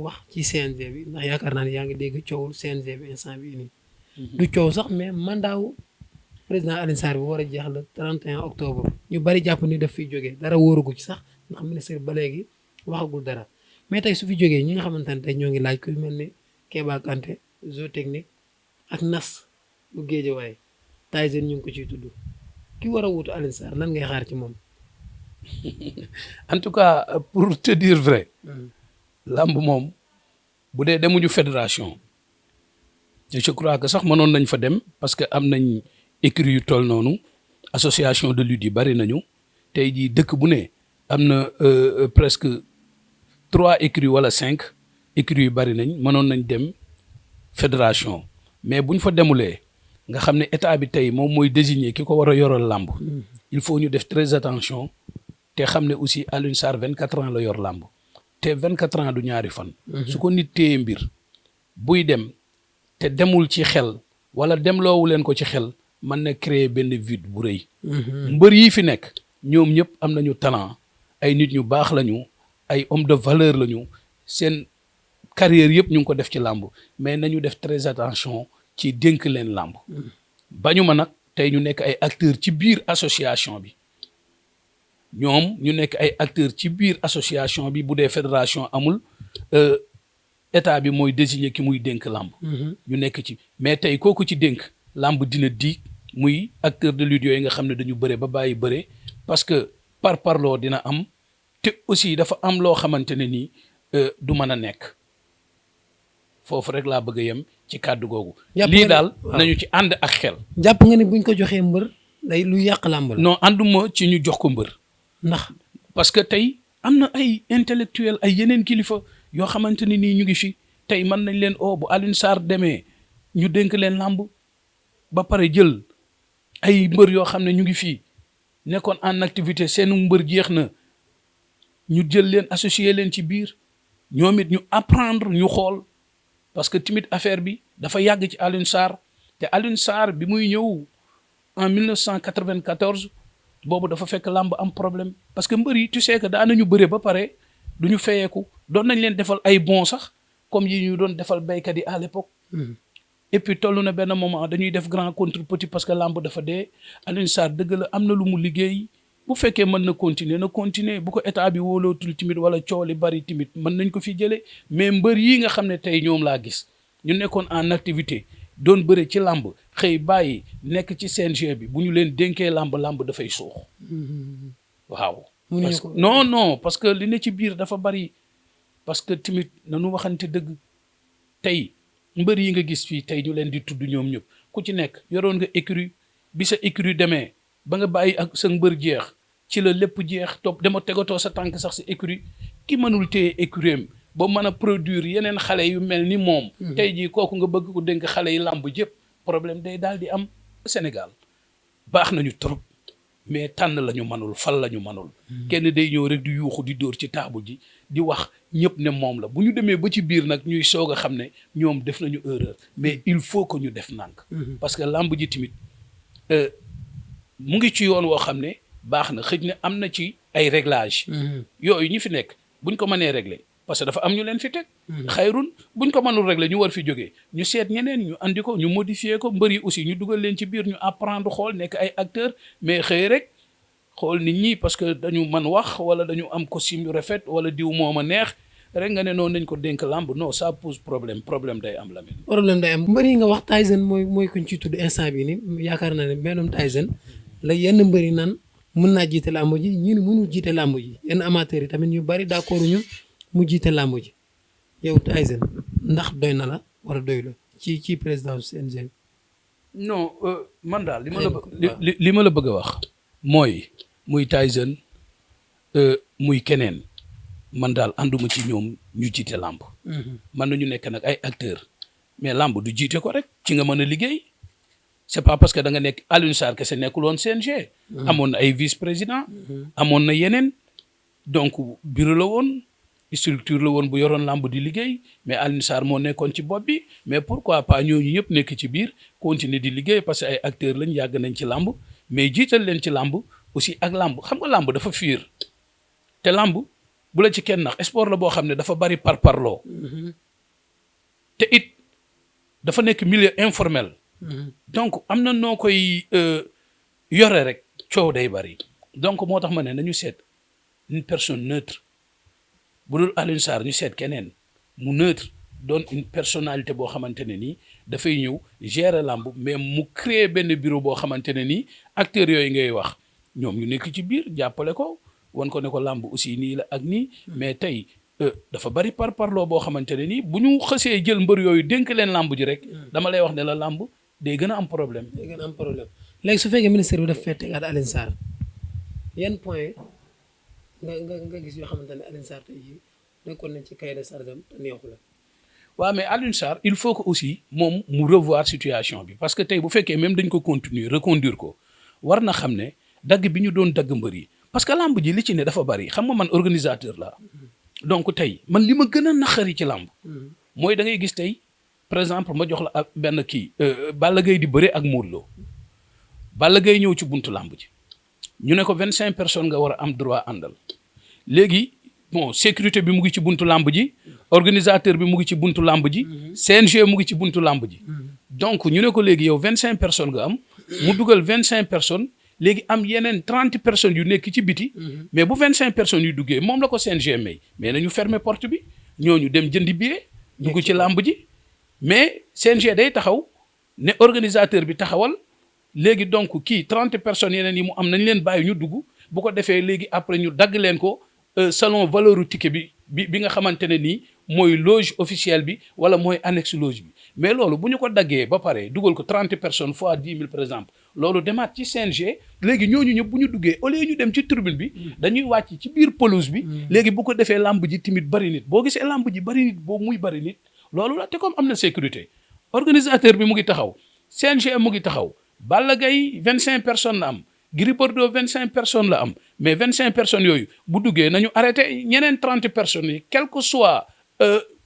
wax ci CNG bi ndax yaakaar naa ne yaa ngi dégg coowul CNG bi instant bii nii. du coow sax mais mandat wu président Alioune Sarr bi war a jeex le 31 octobre ñu bari jàpp ni daf fiy jógee dara wóorugu ci sax ndax ministre ba léegi waxagul dara mais tey su fi jógee ñi nga xamante ne tey ñoo ngi laaj ku mel ni Keba Kanté zootechnique ak nas bu Géejawaay Tyson ñu ngi ko ciy tudd ki war a wuutu Alioune Sarr lan ngay xaar ci moom. en tout cas pour te dire vrai. lamb moom bu dee demuñu fédération. je crois que sax mënoon nañ fa dem parce que am nañ écurie yu toll noonu association de lutte yi bari nañu tey jii dëkk bu ne am na presque 3 écuries wala 5 écuries yu bari nañ mënoon nañ dem fédération mais buñ fa demulee nga xam ne état bi tey moom mooy désigner ki ko war a yoral làmb il faut ñu def très attention te xam ne aussi Alioune Sarr 24 ans la yor làmb te 24 ans du ñaari fan. su ko nit téye mbir buy dem. te demul ci xel wala demloowu leen ko ci xel mën na créer benn vide bu rëy. mbër yi fi nekk ñoom ñëpp am nañu talent ay nit ñu baax lañu ay homme de valeur lañu seen carrière yëpp ñu ngi ko def ci làmb mais nañu def très attention ci dénk leen làmb. bañu ma nag tey ñu nekk ay acteurs ci biir association bi ñoom ñu nekk ay acteurs ci biir association bi bu dee fédération amul. état bi mooy désigner ki muy dénk làmb ñu nekk ci mais tey kooku ci dénk làmb dina di muy acteur de lutte yooyu nga xam ne dañu bëre ba bàyyi bëre parce que parloo dina am te aussi dafa am loo xamante ne nii du mën a nekk foofu rek laa bëgg a yem ci kàddu googu. lii daal nañu ci ànd ak xel. jàpp nga ne buñ ko joxee mbër day lu yàq làmb la. non ànduma ci ñu jox ko mbër. ndax parce que tey am na ay intellectuel ay yeneen kilifa. yoo xamante ni nii ñu ngi fi tey mën nañ leen bu Alioune Sarr demee ñu dénk leen làmb ba pare jël ay mbër yoo xam ne ñu ngi fii nekkoon en activité seenu mbër jeex na ñu jël leen associé leen ci biir ñoom it ñu apprendre ñu xool parce que tamit affaire bi dafa yàgg ci Alioune Sarr te Alioune Sarr bi muy ñëw en 1994 boobu dafa fekk làmb am problème parce que mbër yi tu sais que daanañu bëre ba pare du ñu fayeeku doon nañ leen defal ay bons sax comme yi ñu doon defal béykat yi à l'époque et puis toll na benn moment dañuy def grand contre petit parce que lamb dafa dee Alioune Sarr dëgg la am na lu mu liggéey bu fekkee mën na continuer bu ko état bi wóolootul timit wala coow li bari timit mën nañ ko fi jëlee mais mbër yi nga xam ne tey ñoom laa gis ñu nekkoon en activité doon bëre ci lamb xëy bàyyi nekk ci CNG bi bu ñu leen dénkee lamb dafay suux waaw. parce que li ne ci biir dafa bari parce que timit nanu waxante dëgg tey mbër yi nga gis fii tey ñu leen di tudd ñoom ñëpp ku ci nekk yoroon nga écurie bi sa écurie demee ba nga bàyyi ak sa mbër jeex ci la lépp jeex topp dama tegatoo sa tànk sax sa écurie ki mënul téye écurie am ba mën a produire yeneen xale yu mel ni moom. tey jii kooku nga bëgg ko dénk xale yi làmb jëpp problème day daal di am. Sénégal baax nañu trop mais tànn la ñu mënul fal la ñu mënul. kenn day ñëw rek di yuuxu di dóor ci taabu ji di wax ñëpp ne moom la bu ñu demee ba ci biir nag ñuy soog a xam ne ñoom def nañu erreur mais il faut que ñu def nànk. parce que làmb ji tamit mu ngi ci yoon woo xam ne baax na xëj na am na ci ay réglage yooyu ñi fi nekk buñ ko mënee régler parce que dafa am ñu leen fi teg. xayrun buñ ko mënul régler ñu war fi jógee ñu seet ñeneen ñu andi ko ñu modifier ko mbër yi aussi ñu dugal leen ci biir ñu apprendre xool nekk ay acteurs mais xëy rek xool nit ñi parce que dañu mën wax wala dañu am costume yu rafet wala diw moom a neex rek nga ne noonu nañ ko dénk lamb non ça pose problème day am Lamine. problème day am mbër yi nga wax Tyson mooy kuñ ci tudd instant bi ni yaakaar naa ne benn Tyson la yenn mbër yi naan mën naa jiite làmb ji ñi ni mënul jiite làmb ji yenn amateurs yi tamit ñu bari d'accord ñu mu jiite làmb ji yow Tyson ndax doy na la wala doy la ci président CNG. non man daal li ma la bëgg a wax mooy muy Tyson muy keneen man daal ànduma ci ñoom ñu jiite làmb. mën nañu nekk nag ay acteurs mais làmb du jiite ko rek ci nga mën a liggéey. c'est pas parce que da nga nekk Alioune Sarr kese nekkul woon CNG. amoon na ay vice président. amoon na yeneen. donc bureau la woon structure la woon bu yoroon làmb di liggéey mais Alioune Sarr moo nekkoon ci bopp bi mais pourquoi pas ñooñu ñëpp nekk ci biir continuer di liggéey parce que ay acteurs lañ yàgg nañ ci làmb mais jiital leen ci làmb aussi ak làmb xam nga làmb dafa fiir te làmb bu la ci kenn nax sport la boo xam ne dafa bari parparloo te it dafa nekk milieu informel donc am na noo koy yore rek coow day bari donc moo tax ma ne nañu seet une personne neutre bu dul Alioune Sarr ñu seet keneen mu neutre doon une personnalité boo xamante ne nii dafay ñëw gérer lamb mais mu créer benn bureau boo xamante ne nii acteurs yooyu ngay wax ñoom ñu nekk ci biir jàppale ko wan ko ne ko lamb aussi nii la ak nii mais tey dafa bari parloo boo xamante ne nii bu ñu xësee jël mbër yooyu dénk leen lamb ji rek dama lay wax ne la lamb day gën a am problème. day gën a am problème léegi su fekkee ministère bi daf fee tegaat Alioune Sarr yan point nga gis yoo xamante ne Alioune Sarr tey jii nekkoon nañ ci cahier de charge am te neexu la. waaw mais Alioune Sarr il faut que aussi moom mu revoir situation bi parce que tey bu fekkee même dañ ko continuer reconduire ko war na xam ne dagg bi ñu doon dagg mbër yi parce que lamb ji li ci ne dafa bari xam nga man organisateur la donc tey man li ma gën a naqari ci lamb mooy da ngay gis tey par exemple ma jox la benn kii Balla Gaye di bëre ak Modou Lo Balla Gaye ñëw ci buntu lamb ji ñu ne ko 25 personnes nga war a am droit àndal léegi bon sécurité bi mu ngi ci buntu lamb ji organisateur bi mu ngi ci buntu lamb ji CNG mu ngi ci buntu lamb ji donc ñu ne ko léegi yow 25 personnes nga am mu dugal 25 personnes léegi am yeneen 30 personnes yu nekk ci biti mais bu 25 personnes yu duggee moom la ko CNG may mais nañu fermer porte bi ñooñu dem jëndi billet dugg ci lamb ji mais CNG day taxaw ne organisateur bi taxawal léegi donc kii 30 personnes yeneen yi mu am nañ leen bàyyi ñu dugg bu ko defee léegi après ñu dagg leen ko selon valeur ticket bi nga xamante ne nii mooy loge officielle bi wala mooy annexe loge bi mais loolu bu ñu ko daggee ba pare dugal ko 30 personnes fois 10 000 par exemple loolu demaat ci CNG léegi ñooñu ñëpp bu ñu duggee au lieu ñu dem ci tribune bi dañuy wàcc ci biir pelouse bi léegi bu ko defee lamb ji timit bari nit boo gisee lamb ji bari nit boobu muy bari nit loolu la te comme am na sécurité organisateur bi mu ngi taxaw CNG mu ngi taxaw Balla Gaye 25 personnes la am Gris Bordeaux 25 personnes la am mais 25 personnes yooyu bu duggee nañu arrêté ñeneen 30 personnes yi quel que soit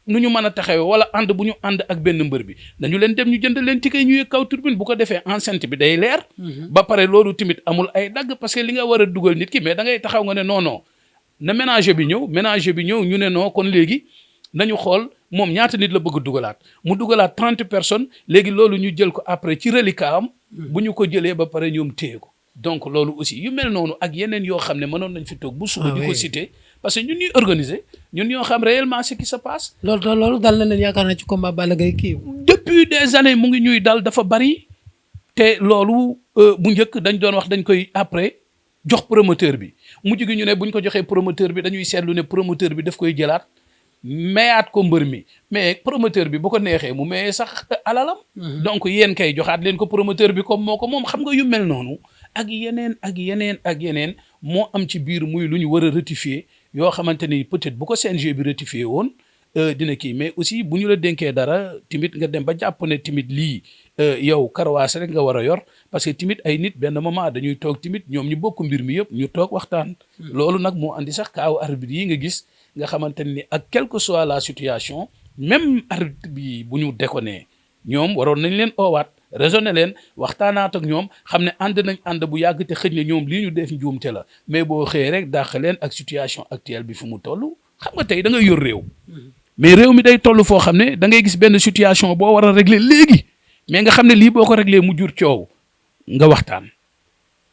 nu ñu mën a taxawee wala ànd bu ñu ànd ak benn mbër bi nañu leen dem ñu jënd leen ticket ñu yëg kaw turbine bu ko defee enceinte bi day leer. ba pare loolu tamit amul ay dagg parce que li nga war a dugal nit ki mais da ngay taxaw nga ne non na ménager bi ñëw ñu ne non kon léegi nañu xool moom ñaata nit la bëgg a dugalaat mu dugalaat 30 personnes léegi loolu ñu jël ko après ci reliquat am. bu ñu ko jëlee ba pare ñoom téye ko. donc loolu aussi yu mel noonu ak yeneen yoo xam ne mënoon nañ fi toog bu suba di ko citer parce que ñun ñuy organiser ñun ñoo xam réellement ce qui se passe. loolu dal na leen yaakaar naa ci combat Balla Gaye kii. depuis des années mu ngi ñuy dal dafa bari te loolu bu njëkk dañ doon wax dañ koy après jox promoteur bi mujj gi ñu ne buñ ko joxee promoteur bi dañuy seetlu ne promoteur bi daf koy jëlaat mayaat ko mbër mi mais promoteur bi bu ko neexee mu mayee sax alalam. donc yéen kay joxaat leen ko promoteur bi comme moo ko moom xam nga yu mel noonu. ak yeneen moo am ci biir muy lu ñu war a rectifier yoo xamante ni peut-être bu ko CNG bi rectifier woon dina kii mais aussi bu ñu la dénkee dara timit nga dem ba jàpp ne timit lii yow karawaas rek nga war a yor parce que timit ay nit benn moment dañuy toog timit ñoom ñu bokk mbir mi yëpp ñu toog waxtaan. loolu nag moo andi sax kaaw arbitre yi nga gis nga xamante ni ak quelle que soit la situation même arbitre bi bu ñu déconné ñoom waroon nañ leen oowaat. raisonné leen waxtaanaat ak ñoom xam ne ànd nañ ànd bu yàgg te xëj na ñoom lii ñu def njuumte la mais boo xëyee rek dàq leen ak situation actuelle bi fu mu toll xam nga tey da ngay yor réew mais réew mi day toll foo xam ne da ngay gis benn situation boo war a régler léegi mais nga xam ne lii boo ko régler mu jur coow nga waxtaan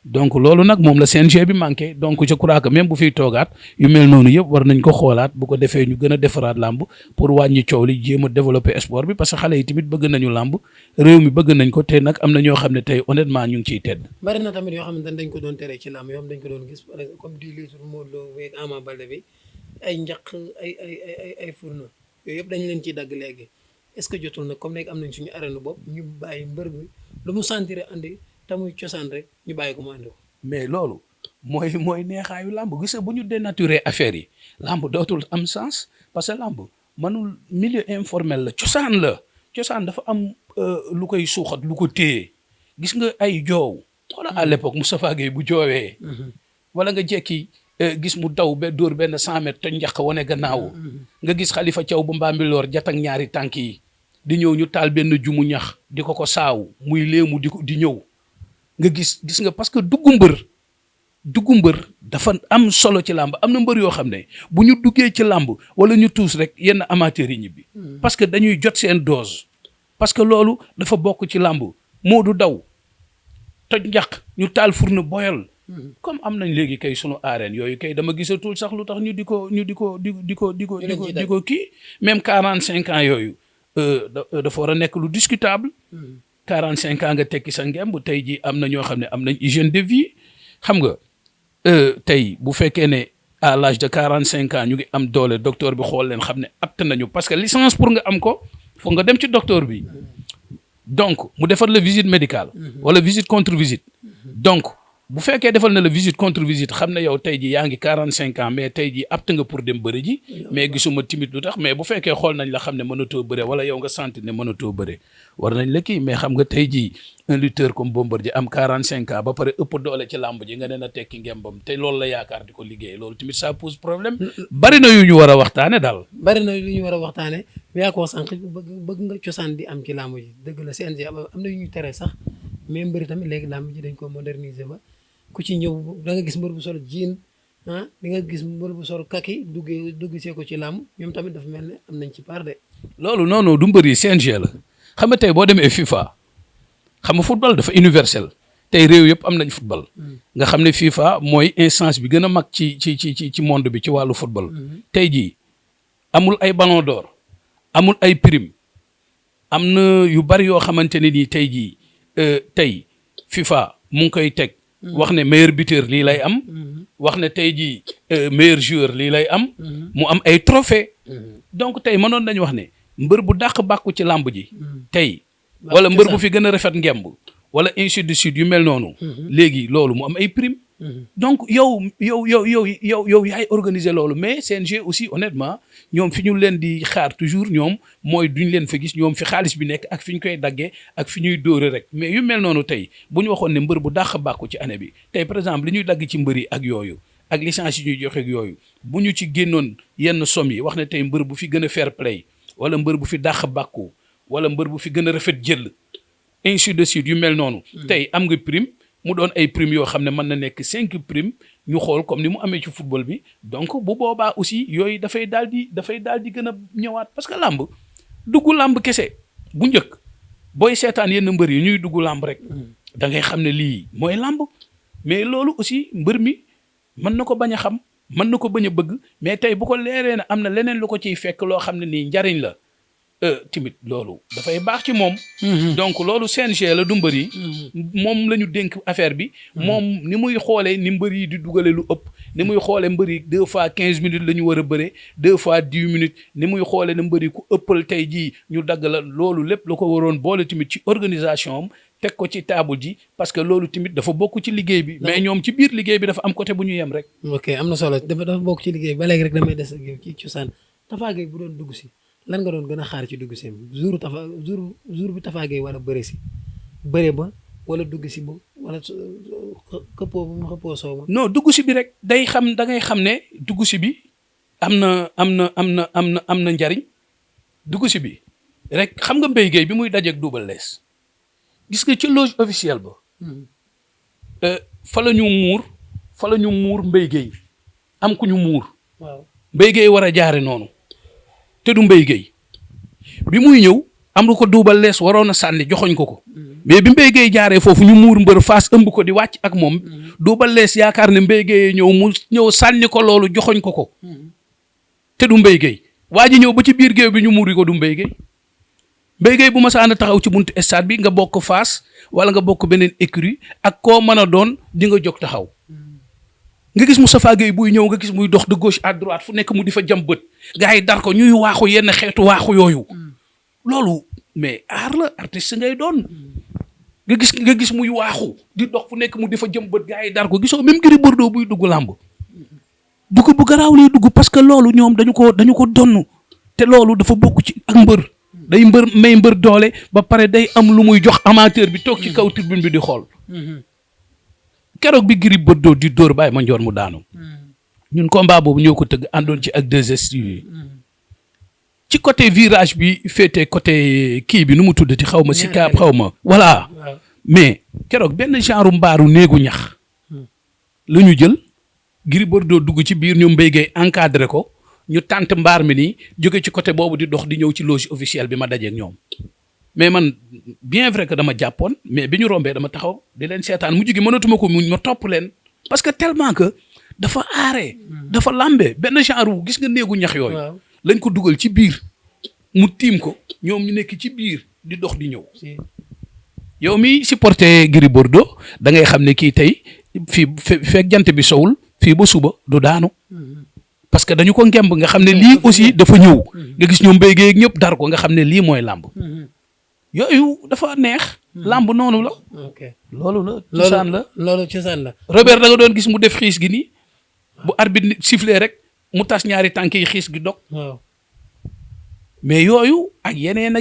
donc loolu nag moom la CNG bi manqué donc je crois que même bu fiy toogaat yu mel noonu yëpp war nañ ko xoolaat bu ko defee ñu gën a defaraat làmb pour wàññi coow li jéem a développer sport bi parce que xale yi tamit bëgg nañu làmb réew mi bëgg nañ ko te nag am na ñoo xam ne tey honnêtement ñu ngi ciy tedd. bari na tamit yoo xamante ne dañ ko doon tere ci làmb yoo xam dañ ko doon gis par exemple comme di litre Modou Lo weeg Ama Baldé bi ay njaq ay fourneau yooyu yëpp dañ leen ciy dagg léegi est-ce que jotul nag comme léegi am nañ suñu arène bopp ñu bàyyi mbër bi lu mu sentir andi tamuy cosaan rek ñu bàyyi ko mu andi ko. mais loolu mooy neexaayu làmb gis nga bu ñu dénaturer affaire yi làmb dootul am sens parce que làmb mënul milieu informel la cosaan dafa am lu koy suuxat lu ko téye gis nga ay joow xoolal à l'époque Moustapha Gueye bu joowee wala nga jekki gis mu daw dóor benn 100 mètres te njaq wane gannaaw nga gis Khalifa Thiaw bu Mbambilor jatak ñaari tànk yi di ñëw ñu taal benn jumu ñax di ko saaw muy léemu di ñëw nga gis nga parce que dugg mbër dugg mbër dafa am solo ci làmb am na mbër yoo xam ne bu ñu duggee ci làmb wala ñu tuus rek yenn amateurs yi ñibbi parce que dañuy jot seen dose parce que loolu dafa bokk ci làmb moo du daw toj njaq ñu taal fourne boyal comme am nañ léegi kay sunu arène yooyu kay dama gisatul sax lu tax ñu di ko kii même 45 ans yooyu dafa war a nekk lu discutable 45 ans nga tekki sa ngemb tey ji am na ñoo xam ne am nañ hygiène de vie xam nga tey bu fekkee ne à l'âge de 45 ans ñu ngi am doole docteur bi xool leen xam ne apte nañu parce que licence pour nga am ko foog nga dem ci docteur bi donc mu defal la visite médicale wala visite contre visite donc bu fekkee defal na la visite contre visite xam ne yow tey ji yaa ngi 45 ans mais tey ji apte nga pour dem bëre ji mais gisuma timit lu tax mais bu fekkee xool nañ la xam ne mënatoo bëre wala yow nga sentir ne mënatoo bëre war nañ la kii mais xam nga tey ji un lutteur comme Bombardier am 45 ans ba pare ëpp doole ci làmb ji nga ne na tekki ngembam te loolu la yaakaar di ko liggéey loolu tamit ça pose problème bari na yu ñu war a waxtaane daal bari na yu ñu war a waxtaane yaa ko sànq bëgg nga cosaan di am ci làmb ji dëgg la CNG am na yu ñu tere sax mais mbëri tamit léegi làmb ji dañ ko moderniser ba ku ci ñëw da nga gis mbër bu sol jean di nga gis mbër bu sol kaki dugg see ko ci làmb ñoom tamit dafa mel ne am nañ ci part de loolu non du mbër yi CNG la xam nga tey boo demee FIFA xam nga football dafa universel tey réew yëpp am nañ football nga xam ne FIFA mooy instance bi gën a mag ci monde bi ci wàllu football tey jii amul ay ballon d'or amul ay prime am na yu bari yoo xamante ne nii tey jii tey FIFA mu ngi koy teg wax ne meilleur buteur lii lay am wax ne tey jii meilleur joueur lii lay am mu am ay trophée donc tey mënoon nañu wax ne mbër bu dàq bàkku ci làmb ji tey wala mbër bu fi gën a rafet ngemb wala ainsi de suite yu mel noonu léegi loolu mu am ay prime donc yow yaay organiser loolu mais CNG aussi honnêtement ñoom fi ñu leen di xaar toujours ñoom mooy duñ leen fa gis ñoom fi xaalis bi nekk ak fi ñu koy daggee ak fi ñuy dóore rek mais yu mel noonu tey bu ñu waxoon ne mbër bu dàq bàkku ci année bi tey par exemple li ñuy dagg ci mbër yi ak yooyu ak licence yi ñuy joxe ak yooyu bu ñu ci génnoon yenn somme yi wax ne tey mbër bu fi gën a fair play wala mbër bu fi dàq bàkku wala mbër bu fi gën a rafet jël ainsi de suite yu mel noonu tey am nga prime mu doon ay prime yoo xam ne mën na nekk 5 prime ñu xool comme ni mu amee ci football bi donc bu boobaa aussi yooyu dafay daal di gën a ñëwaat parce que làmb dugg làmb kese bu njëkk booy seetaan yenn mbër yi ñuy dugg làmb rek da ngay xam ne lii mooy làmb mais loolu aussi mbër mi mën na ko bañ a xam mën na ko bañ a bëgg mais tey bu ko leeree ne am na leneen lu ko ciy fekk loo xam ne nii njariñ la timit loolu dafay baax ci moom donc loolu CNG la du mbër yi moom la ñu dénk affaire bi moom ni muy xoolee ni mbër yi di dugale lu ëpp ni muy xoolee mbër yi 2 fois 15 minutes la ñu war a bëre 2 fois 10 minutes ni muy xoolee ne mbër yi ku ëppal tey jii ñu dagg la loolu lépp la ko waroon boole tamit ci organisation am teg ko ci table ji parce que loolu tamit dafa bokk ci liggéey bi mais ñoom ci biir liggéey bi dafa am côté bu ñu yem rek ok am na solo dafa bokk ci liggéey bi ba léegi rek damay des ak yow ci cosaan Tapha Gueye bu doon dugg si lan nga doon gën a xaar ci dugg si jour bi Tapha Gueye wala bëre si bëre ba wala dugg si ba wala xëppoo ba mu xëppoo soo ba non dugg si bi rek da ngay xam ne dugg si bi am na njariñ dugg si bi rek xam nga Mbaye Gueye bi muy dajeeg Double Less gis nga ci loge officielle ba fa la ñu muur Mbaye Gueye am ku ñu muur waaw Mbaye Gueye war a jaare noonu te du Mbaye Gueye bi muy ñëw am lu ko Double Less waroon a sànni joxoñ ko mais bi Mbaye Gueye jaaree foofu ñu muur mbër faas ëmb ko di wàcc ak moom Double Less yaakaar ne Mbaye Gueye ñëw sànni ko loolu joxoñ ko te du Mbaye Gueye waa ji ñëw ba ci biir géew bi ñu muuri ko du Mbaye Gueye Mbaye Gueye bu ma saan taxaw ci buntu stade bi nga bokk faas wala nga bokk beneen écurie ak koo mën a doon di nga jóg taxaw nga gis Moustapha Gueye buy ñëw nga gis muy dox de gauche à droite fu nekk mu di fa jam bët gars yi dar ko ñuy waaxu yenn xeetu waaxu yooyu loolu mais aar la artiste ngay doon nga gis muy waaxu di dox fu nekk mu di fa jëm bët gars yi dar ko gisoo même Gris Bordeaux buy dugg làmb dugg bu garaaw lay dugg parce que loolu ñoom dañu ko donn te loolu dafa bokk ci ak mbër day may mbër doole ba pare day am lu muy jox amateur bi toog ci kaw tribune bi di xool keroog bi Gris Bordeaux di dóor bàyyi ma njoor mu daanu ñun combat boobu ñoo ko tëgg àndoon ci ak 2STV ci côté virage bi féete côté kii bi nu mu tuddati xaw ma Sicap xaw ma voilà mais keroog benn genre mbaaru néegu ñax la ñu jël Gris Bordeaux dugg ci biir ñoom Mbaye Guèye encadré ko ñu tànt mbaar mi nii jóge ci côté boobu di dox di ñëw ci loge officielle bi ma dajeeg ñoom mais man bien vrai que dama jàppoon mais bi ñu rombee dama taxaw di leen seetaan mujj gi mënatuma ko muñ ma topp leen parce que tellement que dafa aaree dafa lambee benn genre wu gis nga néegu ñax yooyu lañ ko dugal ci biir mu tiim ko ñoom ñu nekk ci biir di dox di ñëw yow mi supporté Gris Bordeaux da ngay xam ne kii tey fii fekk jant bi sowul fii ba suba du daanu parce que dañu ko ngemb nga xam ne lii aussi dafa ñëw nga gis ñoom Mbaye Guèye ñëpp dar ko nga xam ne lii mooy làmb yooyu dafa neex làmb noonu la loolu la cosaan la Robert da nga doon gis mu def xiis gi nii bu arbitre sifflé rek mu tas ñaari tànk yi xiis gi dog mais yooyu ak yeneen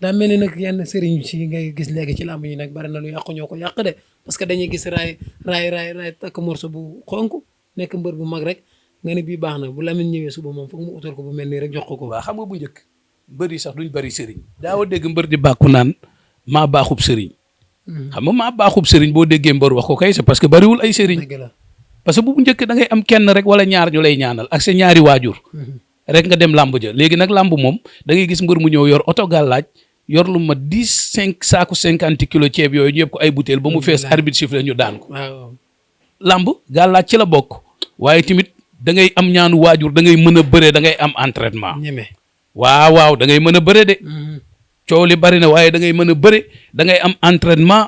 daa mel ni nag yenn sëriñ si ngay gis léegi ci làmb yi nag bari na lu yàqu ñoo ko yàq de parce que dañuy gis raay takk morso bu xonk nekk mbër bu mag rek nga ne bii baax na bu Lamine ñëwee suba moom foog mu utal ko bu mel nii rek jox ko waaw xam nga bu njëkk mbër yi sax duñ bari sëriñ daawa dégg mbër di bàkku naan maa baaxub sëriñ xam nga maa baaxub sëriñ boo déggee mbër wax ko kay c'est parce que bariwul ay sëriñ parce que bu njëkk da ngay am kenn rek wala ñaar ñu lay ñaanal ak sa ñaari waajur rek nga dem làmb ja léegi nag làmb moom da ngay gis mbër mu ñëw yor oto gàllaaj yor lu ma 5 saaku 50 kilos ceeb yooyu ñu yëpp ko ay butéel ba mu fees arbitre sifflé ñu daan ko làmb gàllaaj ci la bokk waaye tamit da ngay am ñaanu waajur da ngay mën a bëre da ngay am entraînement waaw da ngay mën a bëre de coow li bari na waaye da ngay mën a bëre da ngay am entraînement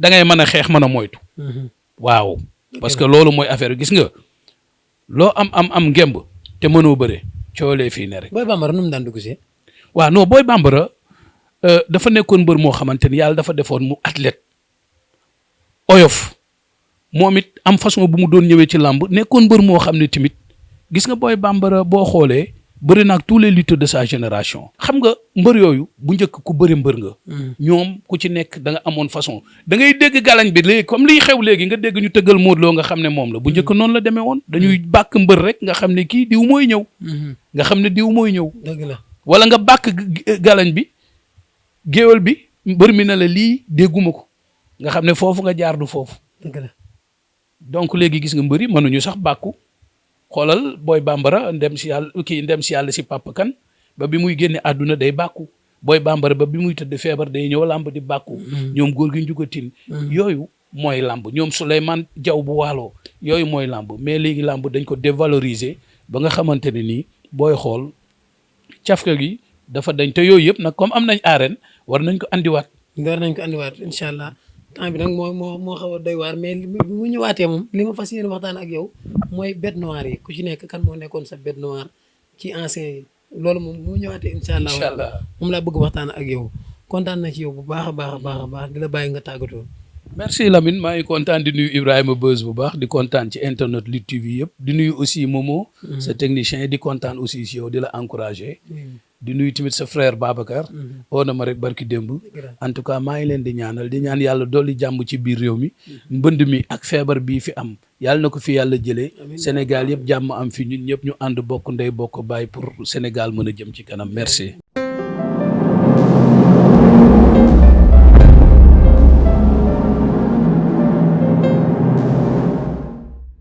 da ngay mën a xeex mën a moytu waaw parce que loolu mooy affaire gis nga loo am ngemb te mënoo bëre coolee fii ne rek. Boy Bambara nu mu daan dugg si. waaw non Boy Bambara dafa nekkoon mbër moo xamante ni yàlla dafa defoon mu athlète oyof moom it am façon bu mu doon ñëwee ci làmb nekkoon mbër moo xam ne tamit gis nga Boy Bambara boo xoolee bëri naag tous les lutteurs de sa génération. xam nga mbër yooyu bu njëkk ku bëri mbër nga. ñoom ku ci nekk da nga amoon façon da ngay dégg galañ bi léegi comme liy xew léegi nga dégg ñu tëggal Modou Lo nga xam ne moom la bu njëkk noonu la demee woon dañuy bàkk mbër rek nga xam ne kii diw mooy ñëw. nga xam ne diw mooy ñëw. dëgg la wala nga bàkk galañ bi géwél bi mbër mi na la lii dégguma ko nga xam ne foofu nga jaar du foofu. dëgg la donc léegi gis nga mbëri mënuñu sax bàkku xoolal Boy Bambara ndem si yàlla si Papa Kan ba bi muy génne àdduna day bàkku Boy Bambara ba bi muy tëdd feebar day ñëw làmb di bàkku ñoom góor gi njugatin yooyu mooy làmb ñoom Souleymane Diaw bu waaloo yooyu mooy làmb mais léegi làmb dañ ko dévaloriser ba nga xamante ne nii booy xool cafka gi dafa dañ te yooyu yëpp nag comme am nañ arène war nañ ko andiwaat incha allah temps bi nag moo xaw a doy waar mais mu ñëwaatee moom li ma fas yéene waxtaan ak yow mooy bête noire yi ku ci nekk kan moo nekkoon sa bête noire ci ancien yi loolu moom mu ñëwaatee incha allah moom laa bëgg waxtaan ak yow kontaan na ci yow bu baax a baax di la bàyyi nga tàggatoo. merci Lamine maa ngi kontaan di nuyu Ibrahima Beuz bu baax di kontaan ci internet Lutte TV yëpp di nuyu aussi Momo sa technicien di kontaan aussi si yow di la encourager di nuyu tamit sa frère Babacar oo na ma rek barki démb en tout cas maa ngi leen di ñaanal di ñaan yàlla dolli jàmm ci biir réew mi mbënd mi ak feebar bii fi am yàlla na ko fi yàlla jëlee Sénégal yëpp jàmm am fi ñun ñëpp ñu ànd bokk ndey bokk bàyyi pour Sénégal mën a jëm ci kanam merci